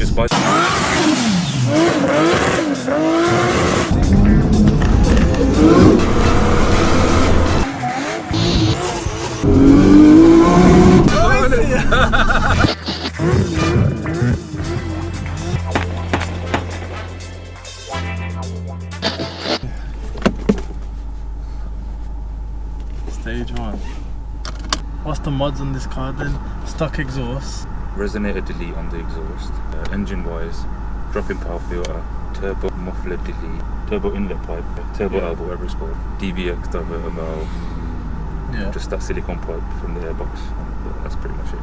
just buy. Stage 1. What's the mods on this car then? Stock exhaust. Resonator delete on the exhaust. Engine wise, drop-in power filter, turbo muffler delete, turbo inlet pipe, turbo elbow, whatever it's called, DVX diverter valve. Yeah. Just that silicone pipe from the airbox. That's pretty much it.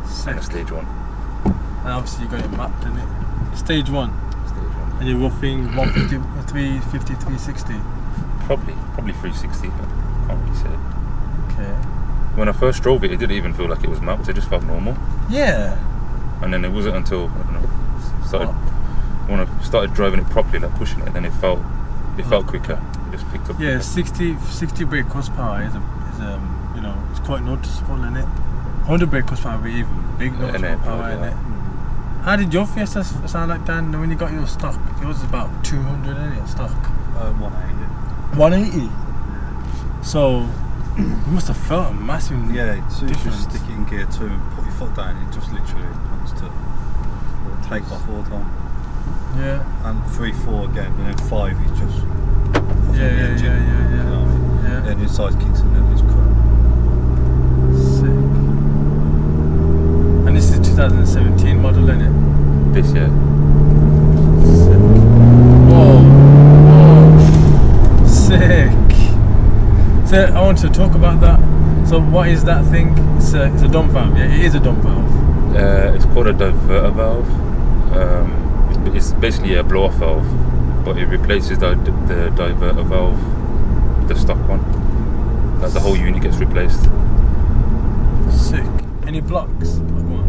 Sick. And a stage 1. And obviously you got it mapped in it. Stage 1. Stage 1. And you're roughing 150, 350, 360. Probably 360. But can't really say. Okay. When I first drove it, it didn't even feel like it was mapped. It just felt normal. Yeah. And then it wasn't until when I started driving it properly, like pushing it, then it felt quicker. It just picked up. Yeah, quicker. 60 brake horsepower is you know, it's quite noticeable, isn't it? 100 brake horsepower would be even big noticeable power, isn't it? How did your Fiesta sound like, Dan, when you got your stock? Yours is about 200, isn't it, stock? 180. 180? So, you must have felt a massive as soon as you difference. stick it in gear 2 and put your foot down, it just literally wants to take off all the time. Yeah. And 3, 4 again, and then 5 is just Yeah. You know what I mean? Yeah. Then inside kicks in, then it's crap. Sick. And this is 2017 model, isn't it? This year. Sick. Whoa. Sick. So I want to talk about that. So what is that thing? It's a dump valve, yeah? It is a dump valve. It's called a diverter valve. It's basically a blow-off valve, but it replaces the diverter valve, the stock one. Like the whole unit gets replaced. Sick. Any blocks? Block 1.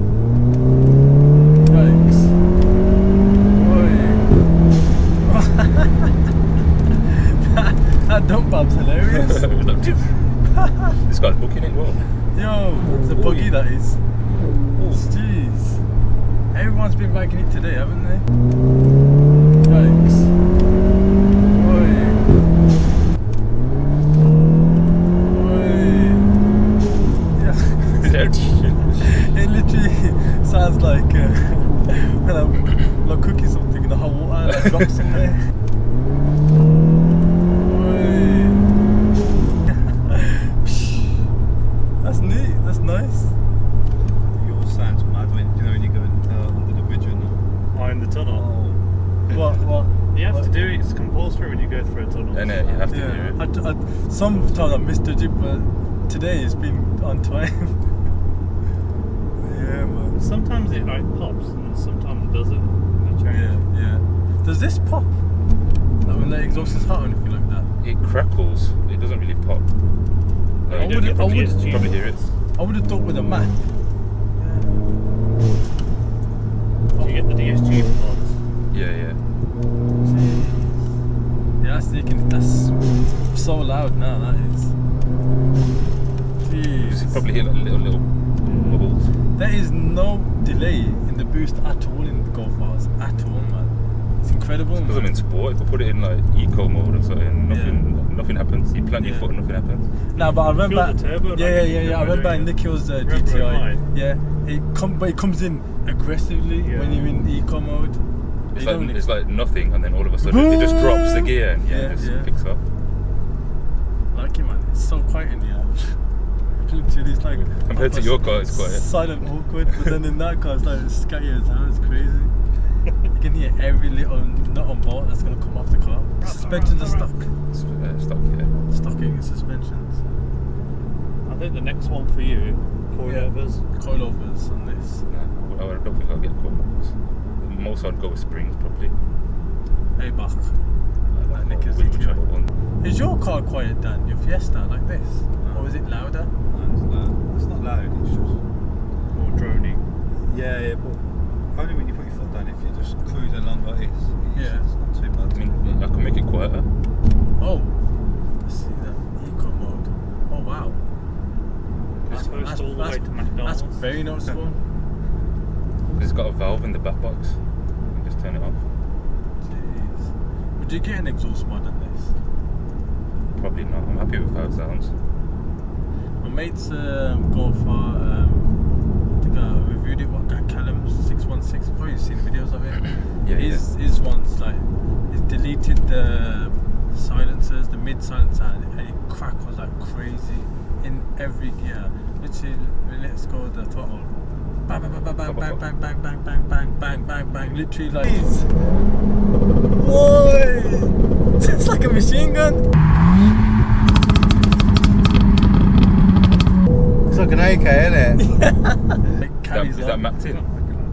Yikes. That dump valve's hilarious. This guy's booking it well. Yo, it's a buggy that is. Jeez. Everyone's been bagging it today, haven't they? Yikes. It literally sounds like when I'm like cooking something in the hot water, like drops in there. That's neat. That's nice. Yours sounds mad when you go under the bridge and In the tunnel. What? You have to do it. It's compulsory when you go through a tunnel. And you have to do Yeah. it. Sometimes I misjudge it, but today it's been on time. Yeah, man. Sometimes it pops and sometimes it doesn't. You change. Yeah. Does this pop? Like when the exhaust is hot or anything like that? It crackles. It doesn't really pop. I would You probably hear it. I would have thought with a Mac. Do you get the DSG pods? Yeah. Yeah, that's so loud now. That is. You Jeez. probably hear like little bubbles. There is no delay in the boost at all in the Golf Bars at all, man. It's incredible. Because I'm Man. in sport. If I put it in like eco mode or something, nothing happens. You plant your foot and nothing happens. Nah, but I remember. Feel the turbo, Yeah. I remember in Nikhil's GTI. Right. Yeah, but it comes in aggressively when you're in eco mode. It's like nothing, and then all of a sudden it just drops the gear and it just picks up. Like it, man. It's so quiet in here. Literally, it's like Compared to your car, it's quiet. silent, awkward. But then in that car, it's like scatty as hell. It's crazy. You can hear every little nut on board that's gonna come off the car. Suspensions are stuck. Stuck, yeah. Stocking suspensions. I think the next one for you, coilovers. Coilovers on this. Nah, I don't think I'll get coilovers. Most I'd go with springs probably. Hey, Bach. Like Nick's which GTI. other one? Is your car quiet, Dan? Your Fiesta like this? Or is it louder? it's not loud, it's just Or droning. yeah, but only when you put your foot down. If you're just cruising along like this, it's not too bad. I mean, I can make it quieter. Oh, let's see that eco mode. Oh wow, It's supposed all the way to McDonald's. that's very noticeable. Because it's got a valve in the back box. You can just turn it off. Jeez. Would you get an exhaust mod on this? Probably not. I'm happy with how it sounds. My mate's Golf R, I think I reviewed it, what, Callum 616, probably seen videos of it. Yeah, his one's like, he's deleted the silencers, the mid silencer, and it crackles like crazy in every gear. Literally, let's go with the throttle. Bang, bang, bang, bang, bang, bang, bang, bang, bang, bang, bang, bang, bang, literally like. Whoa! It's like a machine gun. It's like an AK, isn't it? Is that mapped in?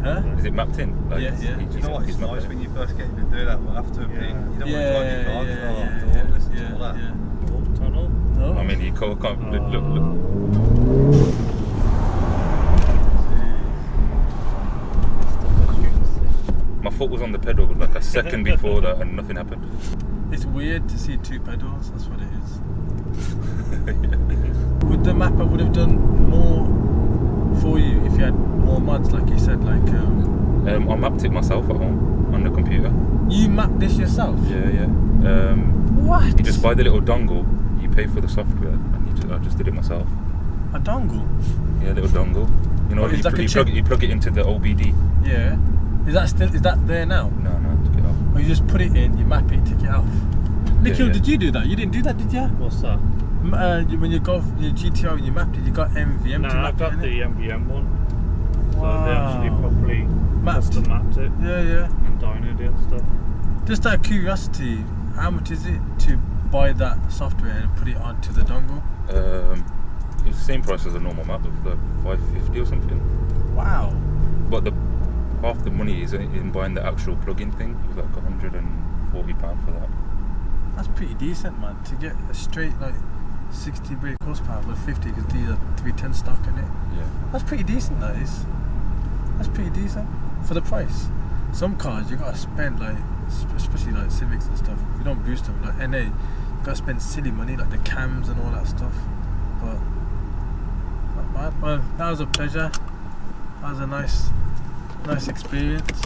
Huh? Is it mapped in? Like, Yeah. You know what? It's nice when you first get in and do that, but after a bit, you don't want to Yeah, drive your car. yeah. Listen to all that. Oh, tunnel. No. I mean, you can't look. My foot was on the pedal like a second before that, and nothing happened. It's weird to see two pedals. That's what it is. With the map, I would have done more for you if you had more mods, like you said. Like I mapped it myself at home on the computer. you mapped this yourself. Yeah. What? You just buy the little dongle. You pay for the software, and I just did it myself. A dongle. Yeah, little dongle. You know, Oh, it's like a chip. you plug it into the OBD. Yeah. Is that there now? No, I took it off. Or you just put it in, you map it, take it off. Nikhil, yeah. did you do that? You didn't do that, did you? What's that? When you go your GTO and you mapped it, you got MVM No, to I map got it, the innit? MVM one. So Wow. they actually properly Mapped. mapped it Yeah. and dynoed it and stuff. Just out of curiosity, how much is it to buy that software and put it onto the dongle? It's the same price as a normal map, it's like $550 or something. Wow. But half the money is in buying the actual plug-in thing. It's like £140 for that. That's pretty decent, man. To get a straight like 60 brake horsepower with 50, because these are 310 stock in it. Yeah. That's pretty decent, that is. That's pretty decent for the price. Some cars you gotta spend like, especially like Civics and stuff. If you don't boost them, like NA, you gotta spend silly money like the cams and all that stuff. But not bad. Well, that was a pleasure. That was a nice experience.